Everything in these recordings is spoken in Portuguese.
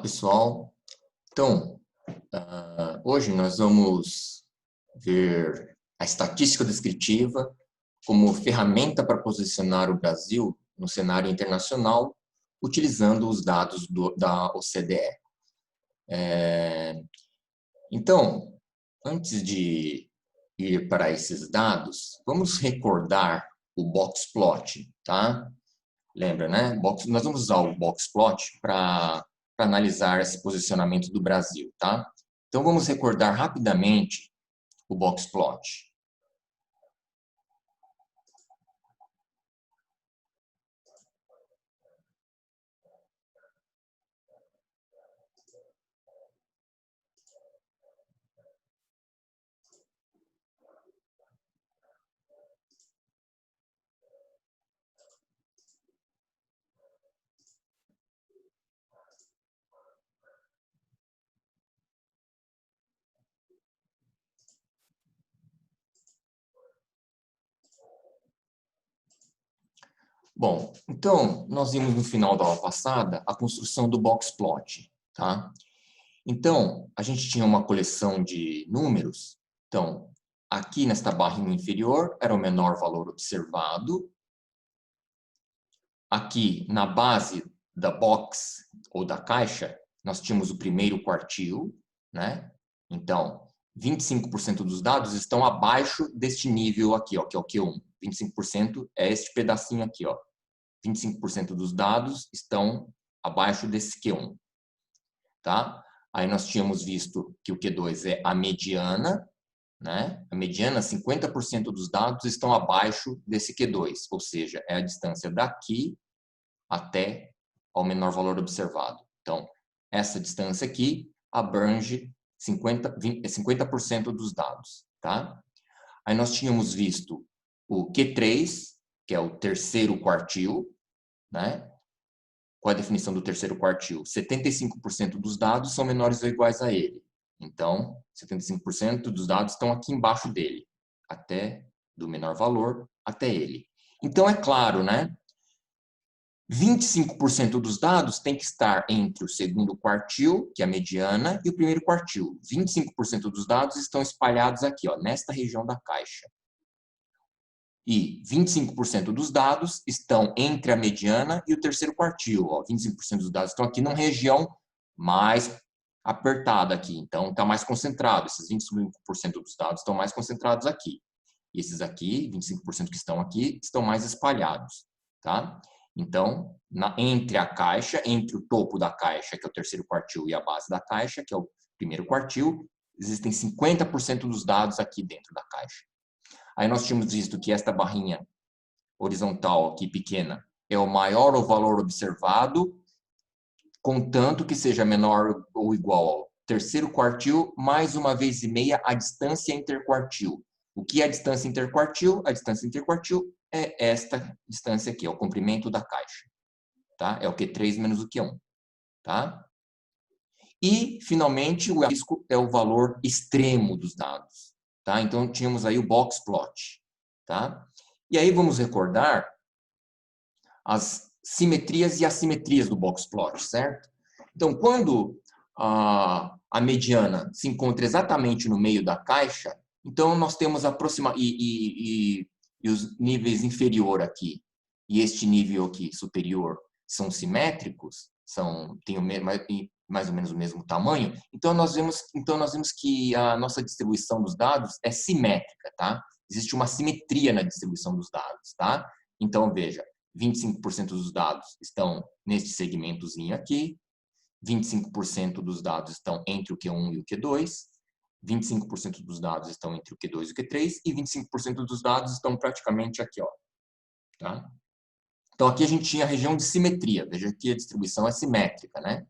pessoal. Então, hoje nós vamos ver a estatística descritiva como ferramenta para posicionar o Brasil no cenário internacional, utilizando os dados da OCDE. Então, antes de ir para esses dados, vamos recordar o boxplot, tá? Lembra, né? Nós vamos usar o boxplot para analisar esse posicionamento do Brasil, tá? Então, vamos recordar rapidamente o boxplot. Bom, então, nós vimos no final da aula passada a construção do boxplot, tá? Então, a gente tinha uma coleção de números. Então, aqui nesta barrinha inferior era o menor valor observado. Aqui na base da box ou da caixa, nós tínhamos o primeiro quartil, né? Então, 25% dos dados estão abaixo deste nível aqui, ó, que é o Q1. 25% é este pedacinho aqui, ó. 25% dos dados estão abaixo desse Q1, tá? Aí nós tínhamos visto que o Q2 é a mediana, né? A mediana, 50% dos dados estão abaixo desse Q2, ou seja, é a distância daqui até ao menor valor observado. Então, essa distância aqui abrange 50% dos dados, tá? Aí nós tínhamos visto o Q3, que é o terceiro quartil, né? Qual é a definição do terceiro quartil? 75% dos dados são menores ou iguais a ele. Então, 75% dos dados estão aqui embaixo dele, até do menor valor até ele. Então, é claro, né? 25% dos dados tem que estar entre o segundo quartil, que é a mediana, e o primeiro quartil. 25% dos dados estão espalhados aqui, ó, nesta região da caixa. E 25% dos dados estão entre a mediana e o terceiro quartil. Ó, 25% dos dados estão aqui numa região mais apertada aqui. Então, está mais concentrado. Esses 25% dos dados estão mais concentrados aqui. E esses aqui, 25% que estão aqui, estão mais espalhados. Tá? Então, entre a caixa, entre o topo da caixa, que é o terceiro quartil, e a base da caixa, que é o primeiro quartil, existem 50% dos dados aqui dentro da caixa. Aí nós tínhamos visto que esta barrinha horizontal aqui pequena é o maior o valor observado, contanto que seja menor ou igual ao terceiro quartil, mais 1,5 vezes a distância interquartil. O que é a distância interquartil? A distância interquartil é esta distância aqui, é o comprimento da caixa. Tá? É o Q3 menos o Q1. Tá? E, finalmente, o risco é o valor extremo dos dados. Tá? Então, tínhamos aí o boxplot. Tá? E aí, vamos recordar as simetrias e assimetrias do boxplot, certo? Então, quando a mediana se encontra exatamente no meio da caixa, então nós temos e os níveis inferior aqui e este nível aqui superior são simétricos, têm mais ou menos o mesmo tamanho, então nós vemos que a nossa distribuição dos dados é simétrica, tá? Existe uma simetria na distribuição dos dados, tá? Então, veja, 25% dos dados estão neste segmentozinho aqui, 25% dos dados estão entre o Q1 e o Q2, 25% dos dados estão entre o Q2 e o Q3, e 25% dos dados estão praticamente aqui, ó. Tá? Então, aqui a gente tinha a região de simetria. Veja que a distribuição é simétrica, né?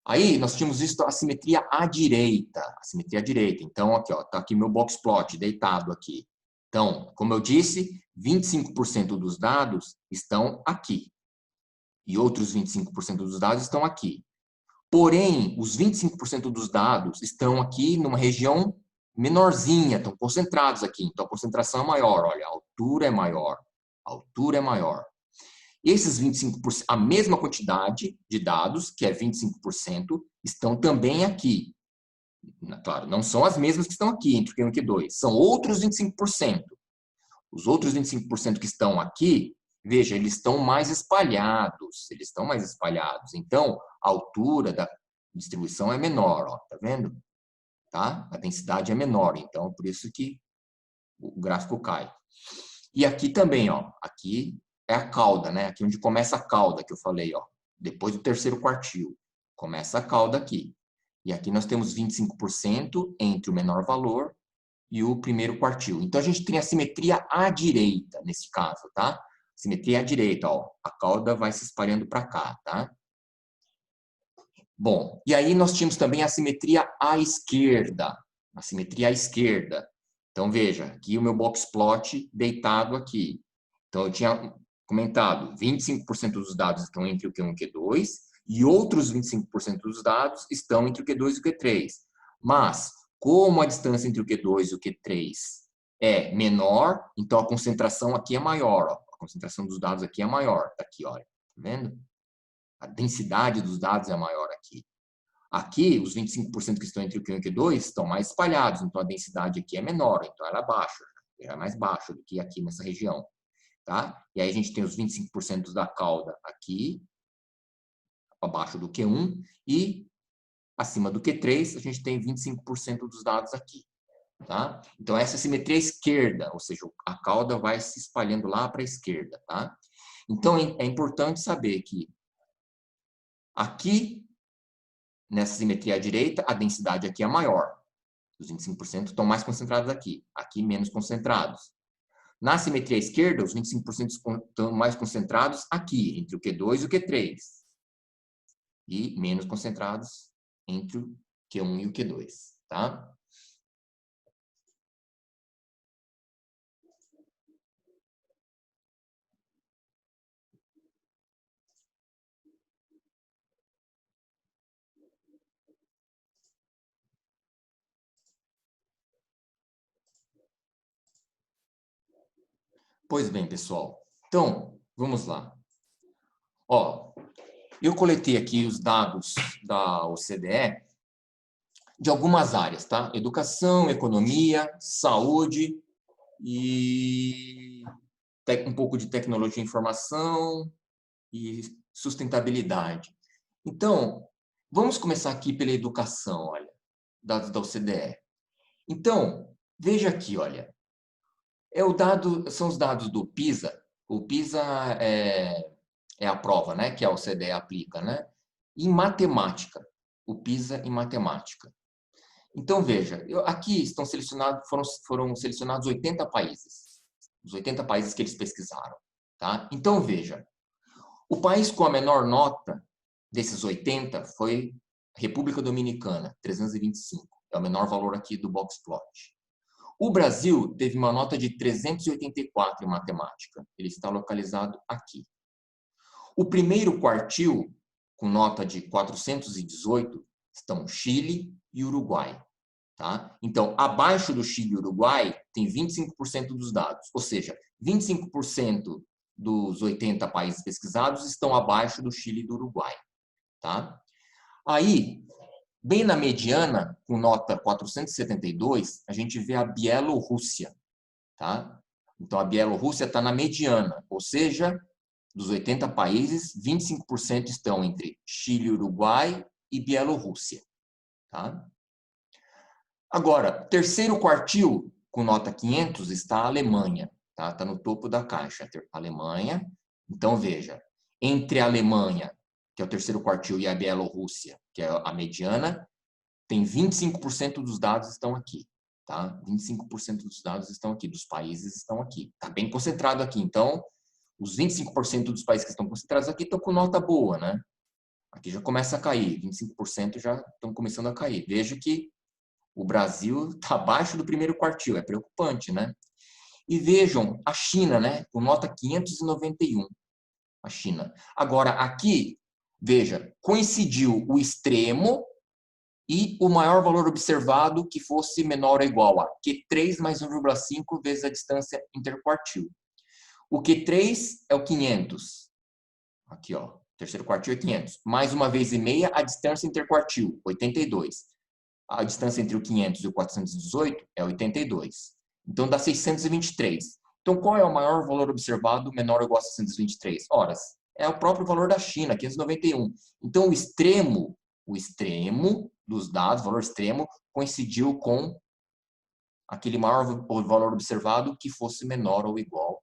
Aí, nós tínhamos visto a simetria à direita. A simetria à direita. Então, aqui, ó, tá aqui meu boxplot deitado aqui. Então, como eu disse, 25% dos dados estão aqui. E outros 25% dos dados estão aqui. Porém, os 25% dos dados estão aqui numa região menorzinha, estão concentrados aqui. Então, a concentração é maior. Olha, a altura é maior. A altura é maior. Esses 25%, a mesma quantidade de dados, que é 25%, estão também aqui. Claro, não são as mesmas que estão aqui, entre o Q1 e o Q2. São outros 25%. Os outros 25% que estão aqui, veja, eles estão mais espalhados. Eles estão mais espalhados. Então, a altura da distribuição é menor, ó, tá vendo? Tá? A densidade é menor, então por isso que o gráfico cai. E aqui também, ó, aqui é a cauda, né? Aqui onde começa a cauda que eu falei, ó, depois do terceiro quartil. Começa a cauda aqui. E aqui nós temos 25% entre o menor valor e o primeiro quartil. Então, a gente tem a simetria à direita, nesse caso, tá? Simetria à direita, ó. A cauda vai se espalhando para cá, tá? Bom, e aí nós tínhamos também a simetria à esquerda. A simetria à esquerda. Então, veja, aqui o meu box plot deitado aqui. Então, eu tinha comentado, 25% dos dados estão entre o Q1 e o Q2, e outros 25% dos dados estão entre o Q2 e o Q3. Mas, como a distância entre o Q2 e o Q3 é menor, então a concentração aqui é maior. Ó. A concentração dos dados aqui é maior. Tá aqui, olha. Tá vendo? A densidade dos dados é maior aqui. Aqui, os 25% que estão entre o Q1 e o Q2 estão mais espalhados, então a densidade aqui é menor, então ela é baixa, é mais baixa do que aqui nessa região. Tá? E aí a gente tem os 25% da cauda aqui, abaixo do Q1, e acima do Q3 a gente tem 25% dos dados aqui. Tá? Então essa é a simetria esquerda, ou seja, a cauda vai se espalhando lá para a esquerda. Tá? Então é importante saber que aqui, nessa simetria à direita, a densidade aqui é maior. Os 25% estão mais concentrados aqui, aqui menos concentrados. Na simetria esquerda, os 25% estão mais concentrados aqui, entre o Q2 e o Q3. E menos concentrados entre o Q1 e o Q2. Tá? Pois bem, pessoal. Então, vamos lá. Ó, eu coletei aqui os dados da OCDE de algumas áreas, tá? Educação, economia, saúde e um pouco de tecnologia e informação e sustentabilidade. Então, vamos começar aqui pela educação, olha, dados da OCDE. Então, veja aqui, olha, são os dados do PISA. O PISA é a prova, né, que a OCDE aplica, né? Em matemática, o PISA em matemática. Então, veja, aqui foram selecionados 80 países, os 80 países que eles pesquisaram. Tá? Então, veja, o país com a menor nota desses 80 foi a República Dominicana, 325. É o menor valor aqui do box plot. O Brasil teve uma nota de 384 em matemática. Ele está localizado aqui. O primeiro quartil, com nota de 418, estão Chile e Uruguai. Tá? Então, abaixo do Chile e Uruguai, tem 25% dos dados. Ou seja, 25% dos 80 países pesquisados estão abaixo do Chile e do Uruguai. Tá? Aí, bem na mediana, com nota 472, a gente vê a Bielorrússia. Tá? Então, a Bielorrússia está na mediana, ou seja, dos 80 países, 25% estão entre Chile, Uruguai e Bielorrússia. Tá? Agora, terceiro quartil, com nota 500, está a Alemanha. Tá? Está no topo da caixa, a Alemanha. Então, veja, entre a Alemanha, que é o terceiro quartil, e a Bielorrússia, que é a mediana, tem 25% dos dados estão aqui. Tá? 25% dos dados estão aqui, dos países estão aqui. Está bem concentrado aqui. Então, os 25% dos países que estão concentrados aqui estão com nota boa, né? Aqui já começa a cair, 25% já estão começando a cair. Veja que o Brasil está abaixo do primeiro quartil, é preocupante, né? E vejam, a China, né? Com nota 591, a China. Agora, aqui, veja, coincidiu o extremo e o maior valor observado que fosse menor ou igual a Q3 mais 1,5 vezes a distância interquartil. O Q3 é o 500 Aqui, ó. Terceiro quartil é 500. Mais uma vez e meia a distância interquartil, 82. A distância entre o 500 e o 418 é 82. Então, dá 623. Então, qual é o maior valor observado menor ou igual a 623? Horas. É o próprio valor da China, 591. Então, o extremo dos dados, valor extremo, coincidiu com aquele maior valor observado que fosse menor ou igual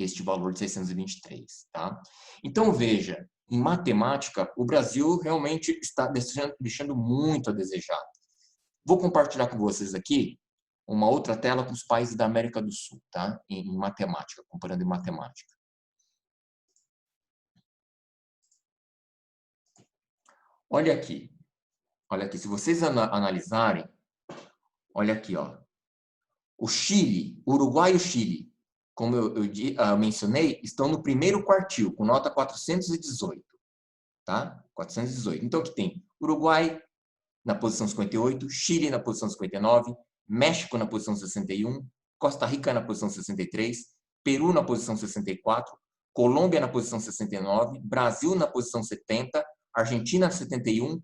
a este valor de 623. Tá? Então, veja, em matemática, o Brasil realmente está deixando muito a desejar. Vou compartilhar com vocês aqui uma outra tela com os países da América do Sul, tá? Em matemática, comparando em matemática. Olha aqui, se vocês analisarem, olha aqui, ó. O Chile, Uruguai e o Chile, como eu mencionei, estão no primeiro quartil, com nota 418, tá? 418. Então, aqui tem Uruguai na posição 58, Chile na posição 59, México na posição 61, Costa Rica na posição 63, Peru na posição 64, Colômbia na posição 69, Brasil na posição 70, Argentina 71,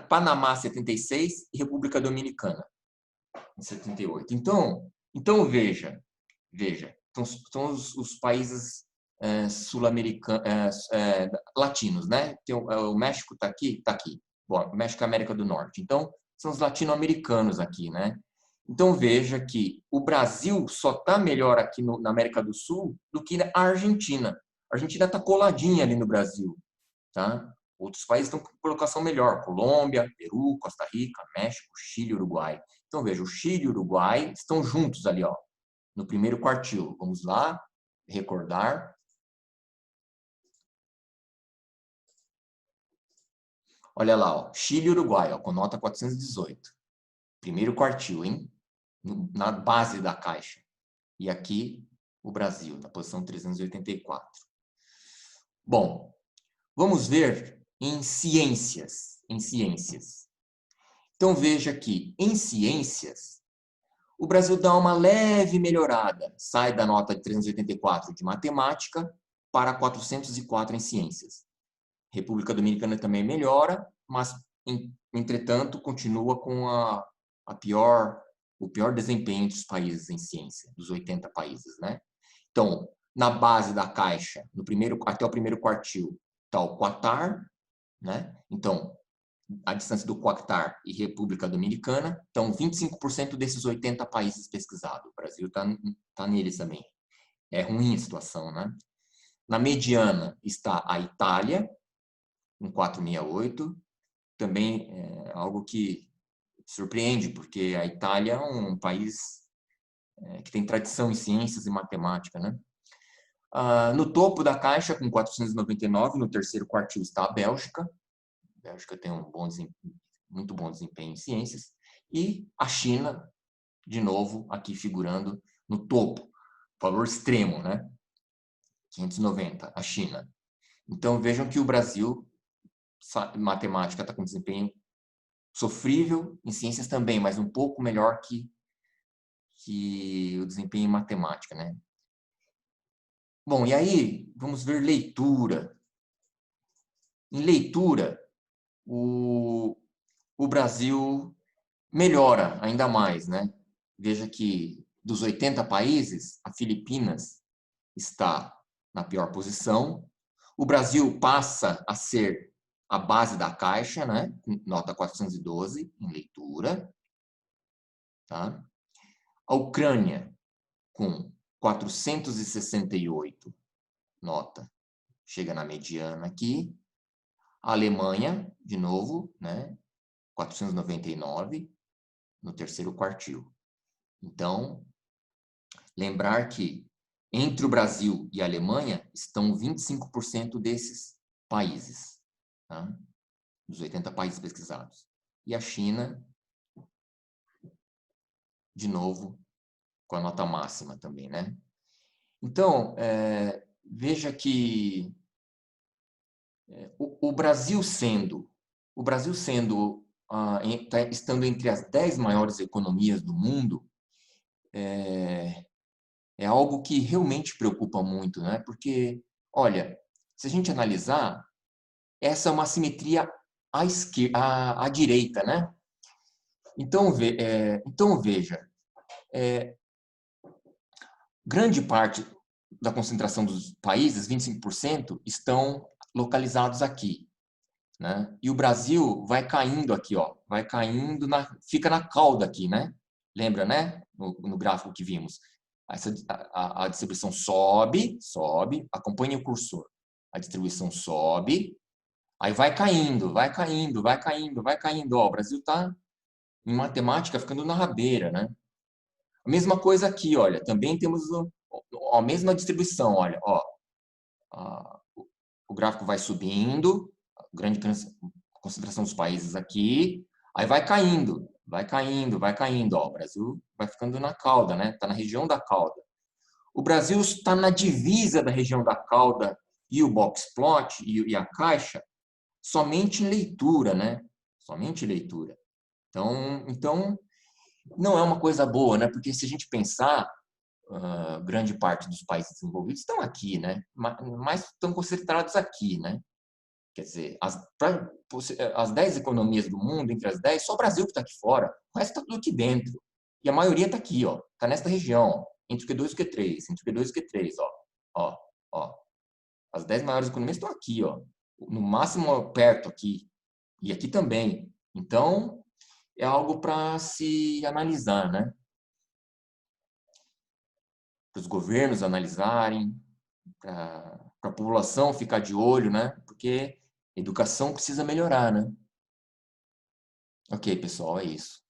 Panamá 76 e República Dominicana em 78. Então veja, são os países sul-americanos, latinos, né? O México está aqui, Bom, o México é América do Norte. Então, são os latino-americanos aqui, né? Então, veja que o Brasil só está melhor aqui na América do Sul do que a Argentina. A Argentina está coladinha ali no Brasil, tá? Outros países estão com colocação melhor. Colômbia, Peru, Costa Rica, México, Chile, Uruguai. Então, veja, o Chile e o Uruguai estão juntos ali, ó, no primeiro quartil. Vamos lá, recordar. Olha lá, ó, Chile e Uruguai, ó, com nota 418. Primeiro quartil, hein? Na base da caixa. E aqui, o Brasil, na posição 384. Bom, vamos ver em ciências. Então, veja que, em ciências, o Brasil dá uma leve melhorada. Sai da nota de 384 de matemática para 404 em ciências. República Dominicana também melhora, mas, entretanto, continua com o pior desempenho dos países em ciência, dos 80 países, né? Então, na base da caixa, até o primeiro quartil, está o Qatar, né? Então, a distância do Qatar e República Dominicana, então 25% desses 80 países pesquisados. O Brasil tá neles também. É ruim a situação, né? Na mediana está a Itália, com 468, também é algo que surpreende, porque a Itália é um país que tem tradição em ciências e matemática, né? No topo da caixa, com 499, no terceiro quartil está a Bélgica. A Bélgica tem muito bom desempenho em ciências. E a China, de novo, aqui figurando no topo. Valor extremo, né? 590, a China. Então, vejam que o Brasil, matemática, está com desempenho sofrível, em ciências também, mas um pouco melhor que o desempenho em matemática, né? Bom, e aí, vamos ver leitura. Em leitura, o Brasil melhora ainda mais, né? Veja que dos 80 países, a Filipinas está na pior posição. O Brasil passa a ser a base da caixa, né? Nota 412 em leitura. Tá? A Ucrânia, com 468 nota, chega na mediana aqui. A Alemanha, de novo, né? 499 no terceiro quartil. Então, lembrar que entre o Brasil e a Alemanha estão 25% desses países, tá? Dos 80 países pesquisados. E a China, de novo, com a nota máxima também, né? Então, veja que o Brasil estando entre as 10 maiores economias do mundo, é algo que realmente preocupa muito, né? Porque, olha, se a gente analisar, essa é uma simetria à esquerda, à direita, né? Então, veja, grande parte da concentração dos países, 25%, estão localizados aqui, né? E o Brasil vai caindo aqui, ó, vai caindo, fica na cauda aqui, né? Lembra, né? No gráfico que vimos. A distribuição sobe, acompanha o cursor. A distribuição sobe, aí vai caindo, vai caindo, vai caindo, vai caindo. Ó, o Brasil está, em matemática, ficando na rabeira, né? A mesma coisa aqui, olha, também temos a mesma distribuição, olha, ó, o gráfico vai subindo, grande concentração dos países aqui, aí vai caindo, vai caindo, vai caindo, ó, o Brasil vai ficando na cauda, né? Está na região da cauda. O Brasil está na divisa da região da cauda e o box plot e a caixa somente em leitura, né? Somente leitura. Então não é uma coisa boa, né? Porque se a gente pensar, grande parte dos países desenvolvidos estão aqui, né? Mas estão concentrados aqui, né? Quer dizer, as 10 economias do mundo, entre as 10, só o Brasil que está aqui fora. O resto está tudo aqui dentro. E a maioria está aqui, ó. Está nesta região, ó, entre o Q2 e o Q3, entre o Q2 e o Q3, ó. Ó, ó. As 10 maiores economias estão aqui, ó. No máximo perto aqui. E aqui também. Então, é algo para se analisar, né? Para os governos analisarem, para a população ficar de olho, né? Porque a educação precisa melhorar, né? Ok, pessoal, é isso.